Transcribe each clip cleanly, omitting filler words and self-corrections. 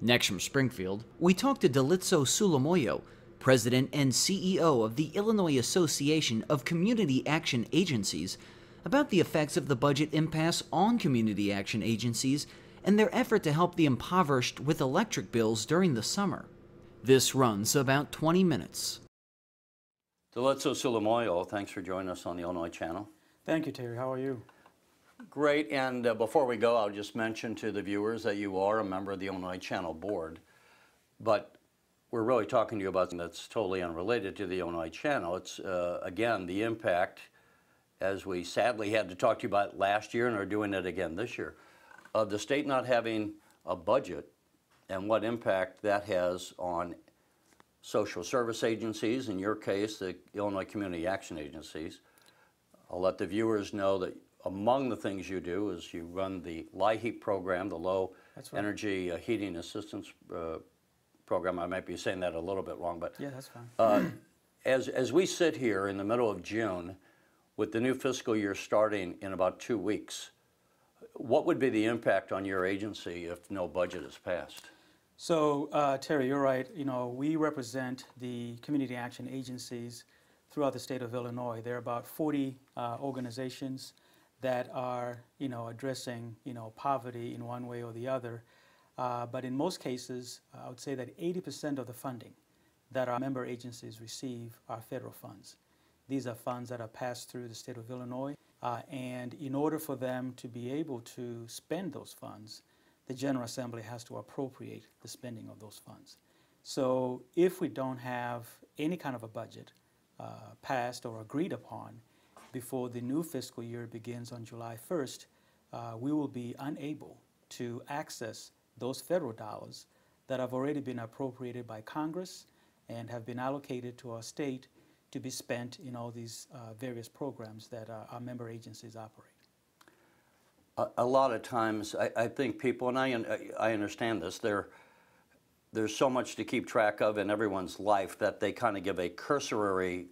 Next from Springfield, we talked to Dalitso Sulamoyo, President and CEO of the Illinois Association of Community Action Agencies, about the effects of the budget impasse on community action agencies and their effort to help the impoverished with electric bills during the summer. This runs about 20 minutes. Dalitso Sulamoyo, thanks for joining us on the Illinois Channel. Thank you, Terry. How are you? Great, and before we go, I'll just mention to the viewers that you are a member of the Illinois Channel Board, but we're really talking to you about something that's totally unrelated to the Illinois Channel. It's, again, the impact, as we sadly had to talk to you about last year and are doing it again this year, of the state not having a budget and what impact that has on social service agencies, in your case, the Illinois Community Action Agencies. I'll let the viewers know that among the things you do is you run the LIHEAP program, the Low Energy Heating Assistance Program. I might be saying that a little bit wrong, but yeah, that's fine. As we sit here in the middle of June, with the new fiscal year starting in about 2 weeks, what would be the impact on your agency if no budget is passed? So, Terry, you're right. You know, we represent the community action agencies throughout the state of Illinois. There are about 40 organizations that are, addressing, poverty in one way or the other. But in most cases, I would say that 80% of the funding that our member agencies receive are federal funds. These are funds that are passed through the state of Illinois. And in order for them to be able to spend those funds, the General Assembly has to appropriate the spending of those funds. So if we don't have any kind of a budget passed or agreed upon before the new fiscal year begins on July 1st, we will be unable to access those federal dollars that have already been appropriated by Congress and have been allocated to our state to be spent in all these various programs that our member agencies operate. A lot of times, I think people, and I understand this, there's so much to keep track of in everyone's life that they kind of give a cursory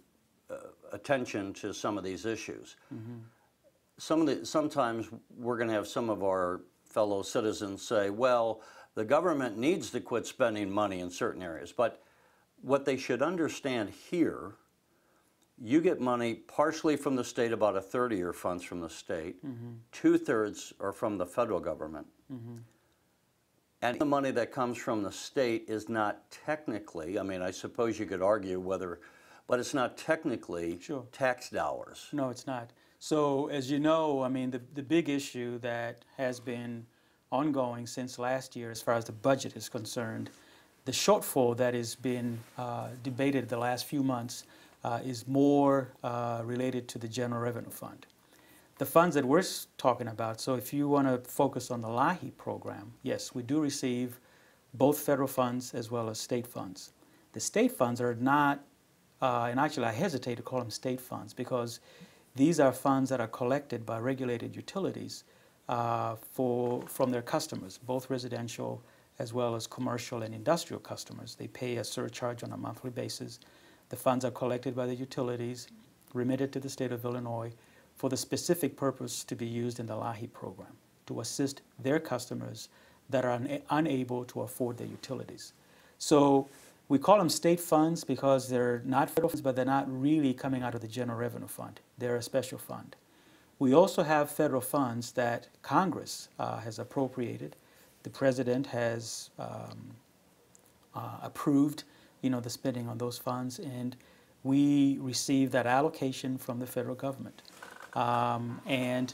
attention to some of these issues. Mm-hmm. Sometimes we're going to have some of our fellow citizens say, well, the government needs to quit spending money in certain areas. But what they should understand here, you get money partially from the state, about a third of your funds from the state, mm-hmm. 2/3 are from the federal government. Mm-hmm. And the money that comes from the state is not technically, I mean, I suppose you could argue whether, but it's not technically tax dollars. No, it's not. So as you know, I mean, the big issue that has been ongoing since last year as far as the budget is concerned, the shortfall that has been debated the last few months is more related to the General Revenue Fund. The funds that we're talking about, so if you want to focus on the LIHEAP program, yes, we do receive both federal funds as well as state funds. The state funds are not, and actually I hesitate to call them state funds because these are funds that are collected by regulated utilities from their customers, both residential as well as commercial and industrial customers. They pay a surcharge on a monthly basis. The funds are collected by the utilities, remitted to the state of Illinois for the specific purpose to be used in the LIHEAP program, to assist their customers that are unable to afford their utilities. So we call them state funds because they're not federal funds, but they're not really coming out of the General Revenue Fund. They're a special fund. We also have federal funds that Congress has appropriated. The President has approved the spending on those funds, and we receive that allocation from the federal government. And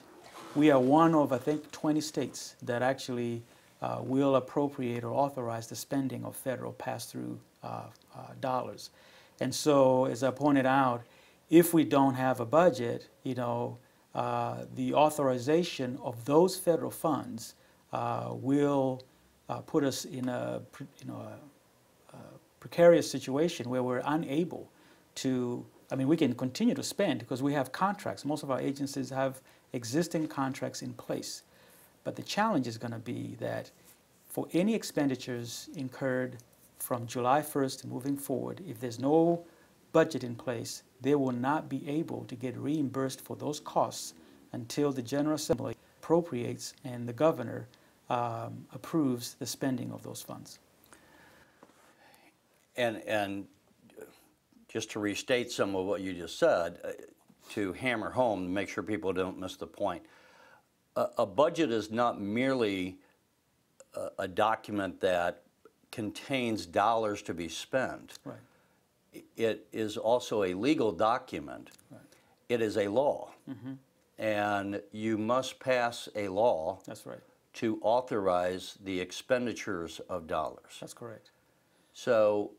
we are one of, I think, 20 states that actually will appropriate or authorize the spending of federal pass-through dollars. And so, as I pointed out, if we don't have a budget, the authorization of those federal funds will put us in a precarious situation where we're unable to, I mean, we can continue to spend because we have contracts. Most of our agencies have existing contracts in place. But the challenge is going to be that for any expenditures incurred from July 1st moving forward, if there's no budget in place, they will not be able to get reimbursed for those costs until the General Assembly appropriates and the governor approves the spending of those funds. And just to restate some of what you just said, to hammer home, to make sure people don't miss the point, a budget is not merely a document that contains dollars to be spent. Right. It is also a legal document. Right. It is a law. Mm-hmm. And you must pass a law. That's right. To authorize the expenditures of dollars. That's correct. So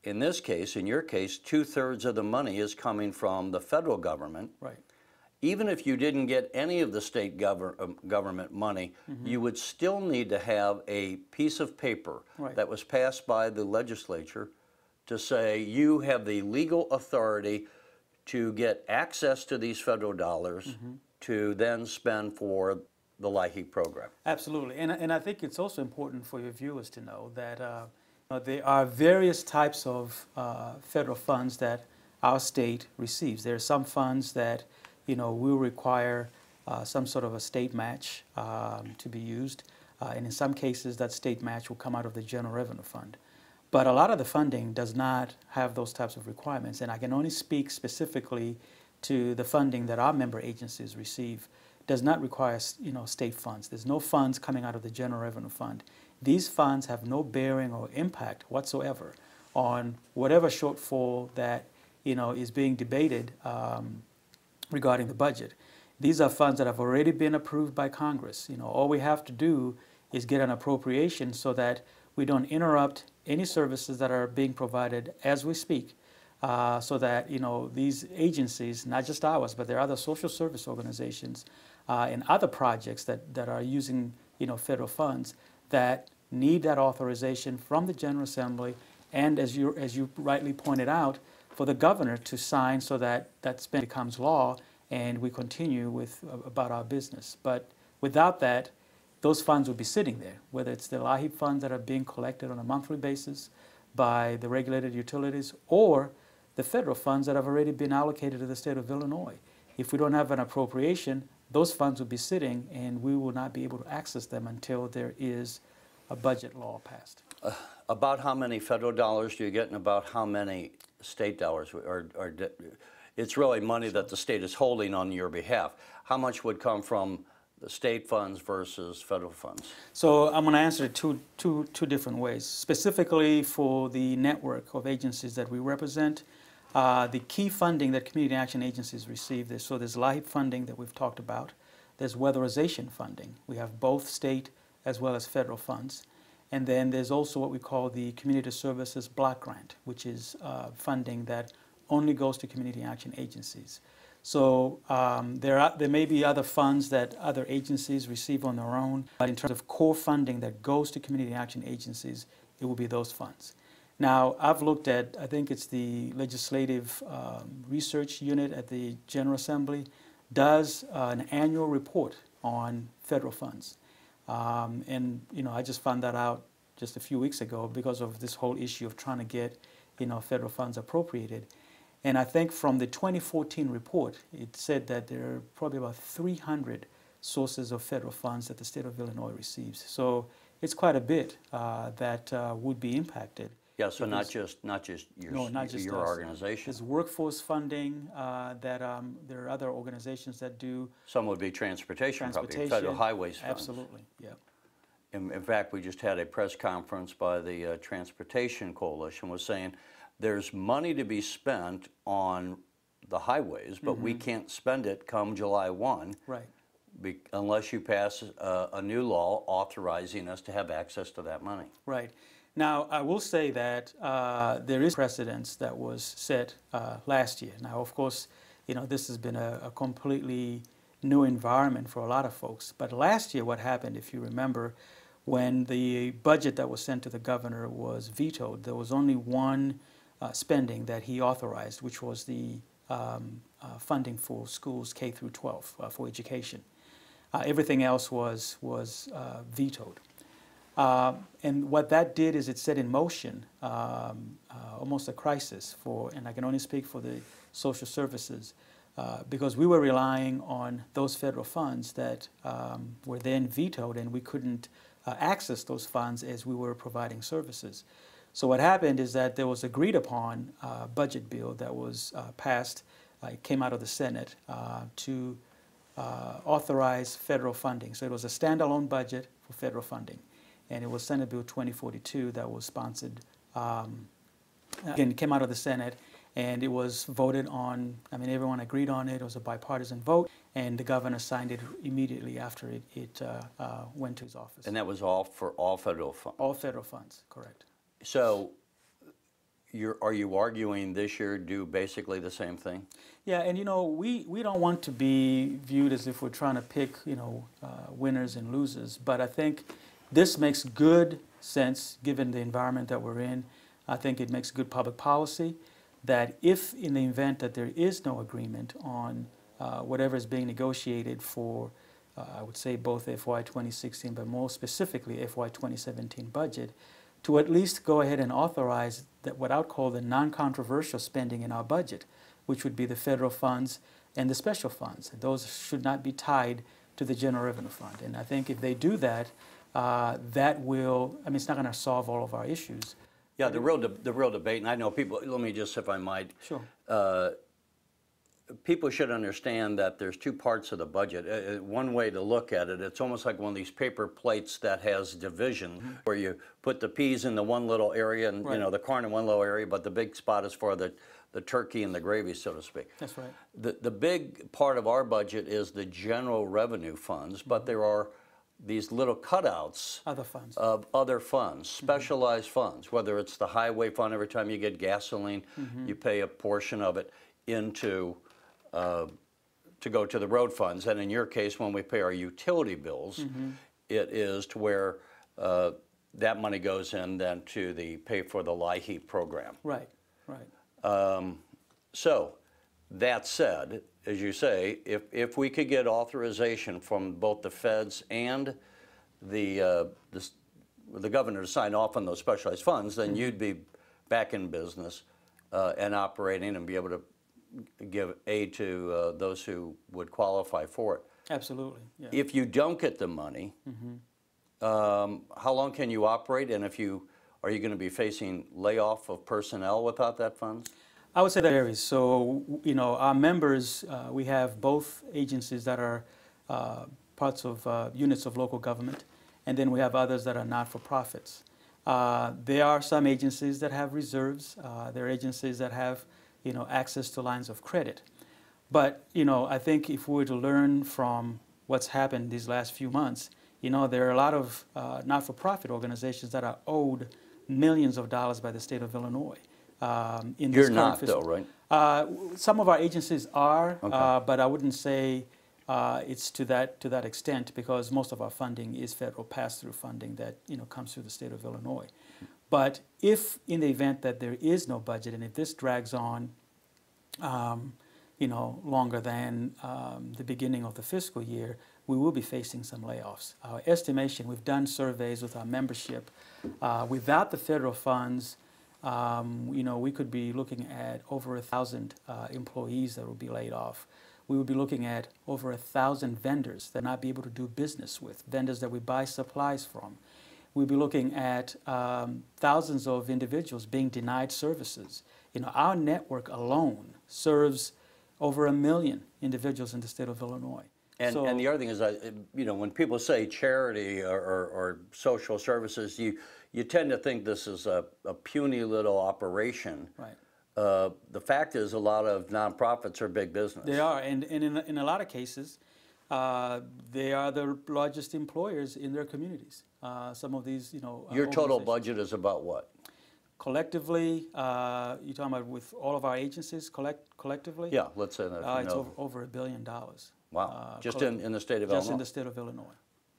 in this case, in your case, 2/3 of the money is coming from the federal government. Right. Even if you didn't get any of the state government money, mm-hmm. you would still need to have a piece of paper right. that was passed by the legislature to say you have the legal authority to get access to these federal dollars mm-hmm. to then spend for the LIHEAP program. Absolutely. And I think it's also important for your viewers to know that there are various types of federal funds that our state receives. There are some funds that will require some sort of a state match to be used, and in some cases that state match will come out of the General Revenue Fund. But a lot of the funding does not have those types of requirements, and I can only speak specifically to the funding that our member agencies receive. Does not require state funds. There's no funds coming out of the General Revenue Fund. These funds have no bearing or impact whatsoever on whatever shortfall that is being debated regarding the budget. These are funds that have already been approved by Congress. All we have to do is get an appropriation so that we don't interrupt any services that are being provided as we speak, so that these agencies, not just ours, but there are other social service organizations and other projects that are using federal funds that need that authorization from the General Assembly, and as you rightly pointed out, for the governor to sign so that that spend becomes law and we continue about our business. But without that, those funds will be sitting there, whether it's the LIHEAP funds that are being collected on a monthly basis by the regulated utilities or the federal funds that have already been allocated to the state of Illinois. If we don't have an appropriation, those funds will be sitting and we will not be able to access them until there is a budget law passed. About how many federal dollars do you get and about how many state dollars? It's really money that the state is holding on your behalf. How much would come from the state funds versus federal funds? So I'm going to answer it two different ways. Specifically for the network of agencies that we represent, the key funding that community action agencies receive, there's LIHEAP funding that we've talked about. There's weatherization funding. We have both state as well as federal funds. And then there's also what we call the Community Services Block Grant, which is funding that only goes to community action agencies. So there may be other funds that other agencies receive on their own, but in terms of core funding that goes to community action agencies, it will be those funds. Now, I've looked at, I think it's the Legislative Research Unit at the General Assembly, does an annual report on federal funds. And I just found that out just a few weeks ago because of this whole issue of trying to get federal funds appropriated. And I think from the 2014 report, it said that there are probably about 300 sources of federal funds that the state of Illinois receives. So it's quite a bit that would be impacted. Yeah, so not just your organization. There's workforce funding that there are other organizations that do. Some would be transportation, probably federal highways funds. Absolutely, yeah. In fact, we just had a press conference by the Transportation Coalition was saying there's money to be spent on the highways, but we can't spend it come July 1. Right. Unless you pass a new law authorizing us to have access to that money. Right. Now, I will say that there is precedence that was set last year. Now, of course, this has been a completely new environment for a lot of folks. But last year, what happened, if you remember, when the budget that was sent to the governor was vetoed, there was only one spending that he authorized, which was the funding for schools K through 12 for education. Everything else was vetoed. And what that did is it set in motion almost a crisis and I can only speak for the social services, because we were relying on those federal funds that were then vetoed, and we couldn't access those funds as we were providing services. So what happened is that there was agreed upon budget bill that was passed. It came out of the Senate to authorize federal funding. So it was a standalone budget for federal funding, and it was Senate Bill 2042 that was sponsored. Again, it came out of the Senate, and it was voted on. I mean, everyone agreed on it. It was a bipartisan vote, and the governor signed it immediately after it went to his office. And that was all for all federal funds? All federal funds, correct. So are you arguing this year do basically the same thing? Yeah, and you know, we don't want to be viewed as if we're trying to pick, you know, winners and losers, but I think this makes good sense given the environment that we're in. I think it makes good public policy that if in the event that there is no agreement on whatever is being negotiated for, I would say both FY 2016, but more specifically FY 2017 budget, to at least go ahead and authorize that what I would call the non-controversial spending in our budget, which would be the federal funds and the special funds. Those should not be tied to the general revenue fund. And I think if they do that, that will, I mean, it's not going to solve all of our issues. Yeah, the real debate, and I know people, let me just, if I might. Sure. People should understand that there's two parts of the budget. One way to look at it, it's almost like one of these paper plates that has division, where you put the peas in the one little area and you know, the corn in one little area, but the big spot is for the turkey and the gravy, so to speak. That's right. The big part of our budget is the general revenue funds, but there are these little cutouts of other funds, specialized funds, whether it's the highway fund, every time you get gasoline, you pay a portion of it into to go to the road funds. And in your case, when we pay our utility bills, it is to where that money goes in then to the pay for the LIHEAP program. Right, right. So that said, as you say, if we could get authorization from both the feds and the governor to sign off on those specialized funds, then you'd be back in business and operating and be able to give aid to those who would qualify for it. Absolutely. Yeah. If you don't get the money, how long can you operate? And are you going to be facing layoff of personnel without that funds? I would say that varies. So, you know, our members, we have both agencies that are parts of units of local government, and then we have others that are not-for-profits. There are some agencies that have reserves. There are agencies that have, you know, access to lines of credit. But, you know, I think if we were to learn from what's happened these last few months, you know, there are a lot of not-for-profit organizations that are owed millions of dollars by the state of Illinois. You're not, though, right? Some of our agencies are, okay. But I wouldn't say it's to that extent, because most of our funding is federal pass-through funding that, you know, comes through the state of Illinois. But if in the event that there is no budget, and if this drags on, you know, longer than the beginning of the fiscal year, we will be facing some layoffs. Our estimation, we've done surveys with our membership, without the federal funds, you know, we could be looking at over 1,000 employees that will be laid off. We would be looking at over 1,000 vendors that not be able to do business with, vendors that we buy supplies from. We'll be looking at thousands of individuals being denied services. You know, our network alone serves over 1 million individuals in the state of Illinois. And the other thing is, you know, when people say charity or social services, you tend to think this is a puny little operation. Right. The fact is, a lot of nonprofits are big business. They are, and in a lot of cases, they are the largest employers in their communities. Some of these, you know, your total budget is about what? Collectively, you're talking about with all of our agencies collectively? Yeah, let's say that. It's over $1 billion. Wow, just in the state of Illinois? Just in the state of Illinois,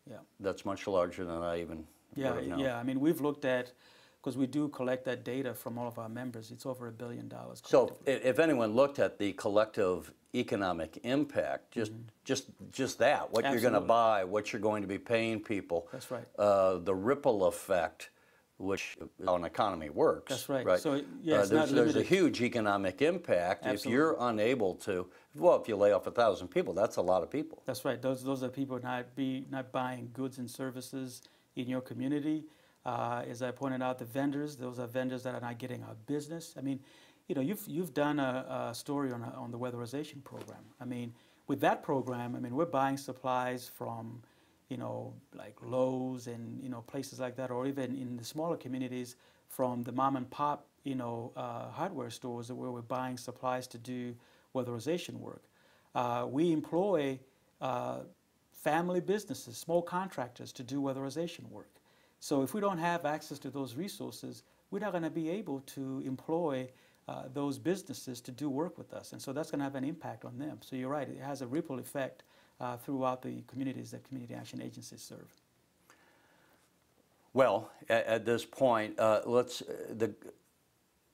yeah. That's much larger than I even would have known. Yeah, I mean, we've looked at, because we do collect that data from all of our members, it's over $1 billion. So if anyone looked at the collective economic impact, just that, what you're going to buy, what you're going to be paying people. That's right. The ripple effect which is how an economy works. That's right. Right. So yeah, it's not there's a limited. huge economic impact. Absolutely. If you're unable to, well, if you lay off 1,000 people, that's a lot of people. That's right. Those are people not buying goods and services in your community. As I pointed out, the vendors, those are vendors that are not getting out of business. I mean, you know, you've done a story on the weatherization program. I mean, with that program, I mean, we're buying supplies from, you know, like Lowe's and, you know, places like that, or even in the smaller communities from the mom and pop, you know, hardware stores where we're buying supplies to do weatherization work. We employ family businesses, small contractors to do weatherization work. So if we don't have access to those resources, we're not going to be able to employ those businesses to do work with us. And so that's going to have an impact on them. So you're right, it has a ripple effect throughout the communities that community action agencies serve. Well, at this point, the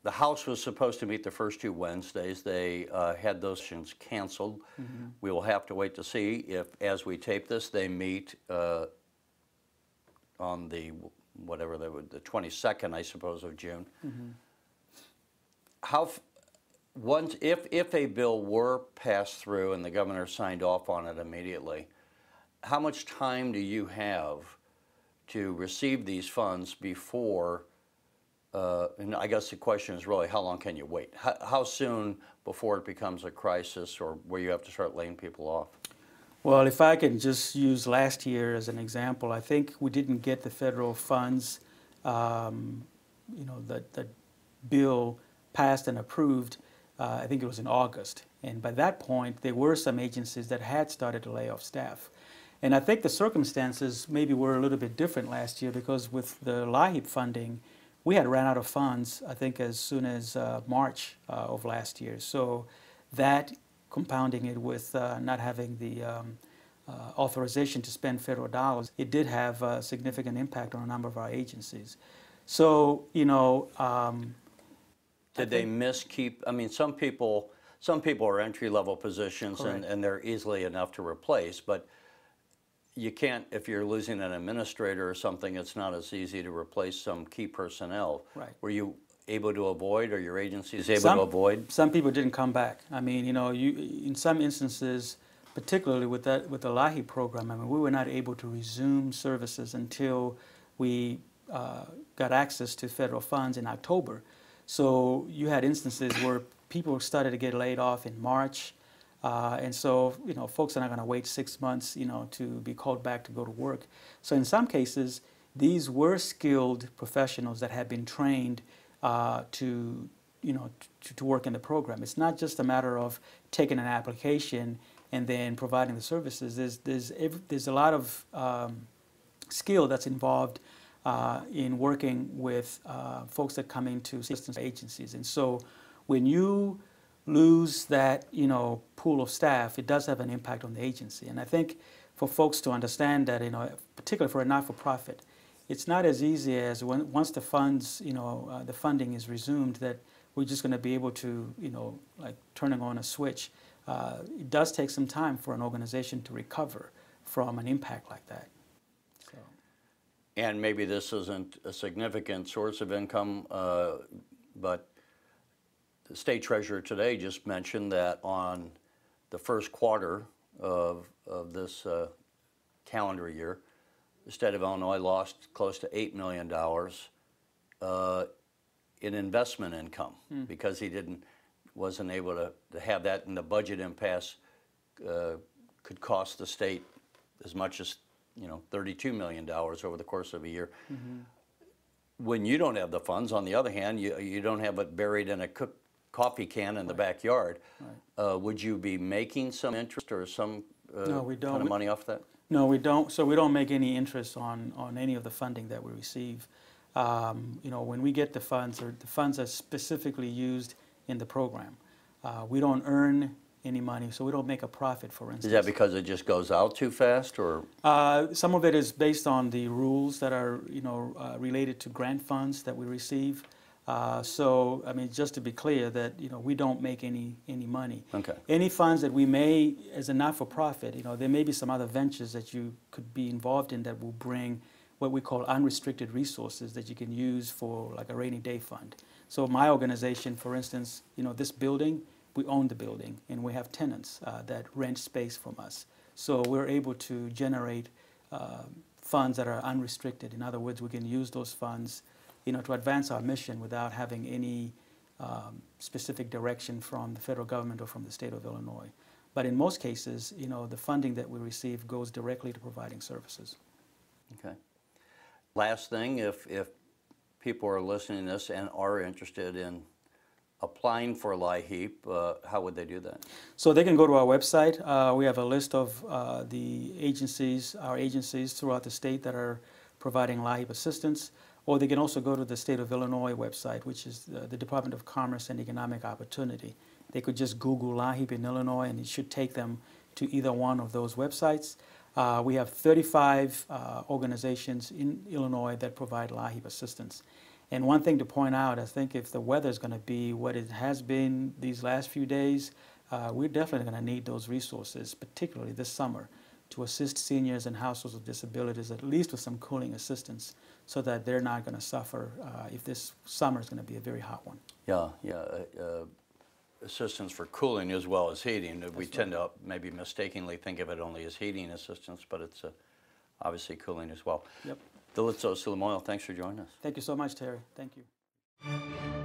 House was supposed to meet the first 2 Wednesdays. They had those sessions canceled. Mm-hmm. We will have to wait to see if, as we tape this, they meet on the, whatever they would, the 22nd, I suppose, of June. Mm-hmm. If a bill were passed through and the governor signed off on it immediately, how much time do you have to receive these funds before, and I guess the question is really, how long can you wait? How soon before it becomes a crisis or where you have to start laying people off? Well, if I can just use last year as an example, I think we didn't get the federal funds, you know, the bill passed and approved, I think it was in August. And by that point, there were some agencies that had started to lay off staff. And I think the circumstances maybe were a little bit different last year because with the LIHEAP funding, we had ran out of funds, I think, as soon as March of last year. So that, compounding it with not having the authorization to spend federal dollars, it did have a significant impact on a number of our agencies. So, you know, did they keep? I mean, some people are entry-level positions and they're easily enough to replace, but you can't, if you're losing an administrator or something, it's not as easy to replace some key personnel. Right. Were you able to avoid, or your agencies able to avoid? Some people didn't come back. I mean, you know, in some instances, particularly with the LIHEAP program, I mean, we were not able to resume services until we got access to federal funds in October. So you had instances where people started to get laid off in March, and so, you know, folks are not going to wait 6 months, you know, to be called back to go to work. So in some cases, these were skilled professionals that had been trained to work in the program. It's not just a matter of taking an application and then providing the services. There's a lot of skill that's involved in working with folks that come into assistance agencies. And so when you lose that, you know, pool of staff, it does have an impact on the agency. And I think for folks to understand that, you know, particularly for a not-for-profit, it's not as easy as once the funds, you know, the funding is resumed, that we're just going to be able to, you know, like turning on a switch. It does take some time for an organization to recover from an impact like that. So. And maybe this isn't a significant source of income, but the state treasurer today just mentioned that on the first quarter of this calendar year, the state of Illinois lost close to $8 million in investment income because he wasn't able to have that, and the budget impasse could cost the state as much as, you know, $32 million over the course of a year. Mm-hmm. When you don't have the funds, on the other hand, you don't have it buried in a coffee can in the backyard. Right. Would you be making some interest or some no, we don't. kind of money off that? No, we don't. So we don't make any interest on any of the funding that we receive. You know, when we get the funds are specifically used in the program. We don't earn any money, so we don't make a profit, for instance. Is that because it just goes out too fast, or? Some of it is based on the rules that are, you know, related to grant funds that we receive. So, I mean, just to be clear that, you know, we don't make any money. Okay. Any funds that we may, as a not-for-profit, you know, there may be some other ventures that you could be involved in that will bring what we call unrestricted resources that you can use for like a rainy day fund. So my organization, for instance, this building, we own the building and we have tenants that rent space from us. So we're able to generate funds that are unrestricted. In other words, we can use those funds to advance our mission without having any specific direction from the federal government or from the state of Illinois. But in most cases, the funding that we receive goes directly to providing services. Okay. Last thing, if people are listening to this and are interested in applying for LIHEAP, how would they do that? So they can go to our website. We have a list of the agencies, our agencies throughout the state that are providing LIHEAP assistance. Or they can also go to the state of Illinois website, which is the Department of Commerce and Economic Opportunity. They could just Google LIHEAP in Illinois and it should take them to either one of those websites. We have 35 organizations in Illinois that provide LIHEAP assistance. And one thing to point out, I think if the weather is going to be what it has been these last few days, we're definitely going to need those resources, particularly this summer, to assist seniors and households with disabilities, at least with some cooling assistance, so that they're not going to suffer if this summer is going to be a very hot one. Yeah. Assistance for cooling as well as heating. We tend to maybe mistakenly think of it only as heating assistance, but it's obviously cooling as well. Yep. Dalitso Sulamoyo, thanks for joining us. Thank you so much, Terry. Thank you.